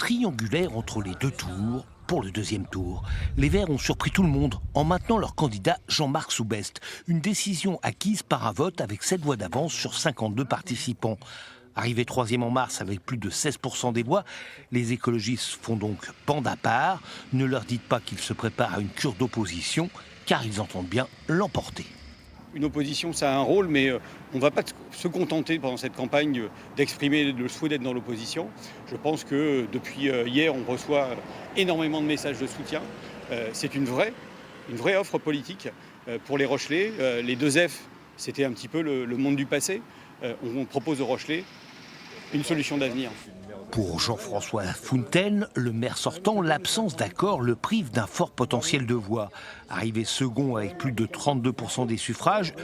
triangulaire entre les deux tours pour le deuxième tour. Les Verts ont surpris tout le monde en maintenant leur candidat Jean-Marc Soubest. Une décision acquise par un vote avec 7 voix d'avance sur 52 participants. Arrivé troisième en mars avec plus de 16% des voix, les écologistes font donc bande à part. Ne leur dites pas qu'ils se préparent à une cure d'opposition, car ils entendent bien l'emporter. Une opposition, ça a un rôle, mais on ne va pas se contenter pendant cette campagne d'exprimer le souhait d'être dans l'opposition. Je pense que depuis hier, on reçoit énormément de messages de soutien. C'est une vraie offre politique pour les Rochelais. Les 2F, c'était un petit peu le monde du passé. On propose aux Rochelais une solution d'avenir. Pour Jean-François Fontaine, le maire sortant, l'absence d'accord le prive d'un fort potentiel de voix. Arrivé second avec plus de 32% des suffrages,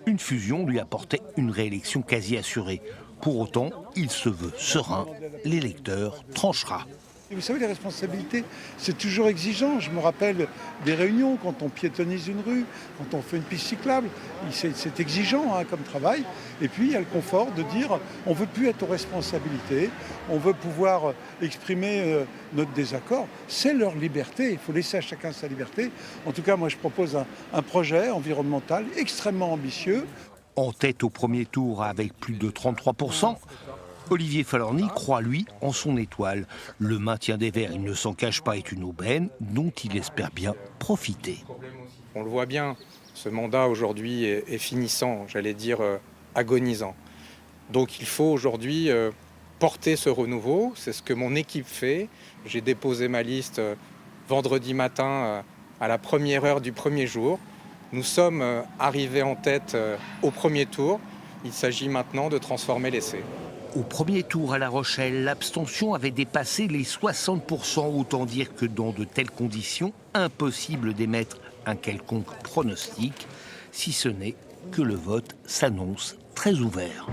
une fusion lui apportait une réélection quasi assurée. Pour autant, il se veut serein, l'électeur tranchera. Et vous savez, les responsabilités, c'est toujours exigeant. Je me rappelle des réunions quand on piétonise une rue, quand on fait une piste cyclable. C'est exigeant comme travail. Et puis, il y a le confort de dire on ne veut plus être aux responsabilités, on veut pouvoir exprimer notre désaccord. C'est leur liberté, il faut laisser à chacun sa liberté. En tout cas, moi, je propose un projet environnemental extrêmement ambitieux. En tête au premier tour avec plus de 33%, Olivier Falorni croit, lui, en son étoile. Le maintien des Verts, il ne s'en cache pas, est une aubaine dont il espère bien profiter. On le voit bien, ce mandat aujourd'hui est finissant, j'allais dire agonisant. Donc il faut aujourd'hui porter ce renouveau, c'est ce que mon équipe fait. J'ai déposé ma liste vendredi matin à la première heure du premier jour. Nous sommes arrivés en tête au premier tour. Il s'agit maintenant de transformer l'essai. Au premier tour à La Rochelle, l'abstention avait dépassé les 60%. Autant dire que dans de telles conditions, impossible d'émettre un quelconque pronostic, si ce n'est que le vote s'annonce très ouvert.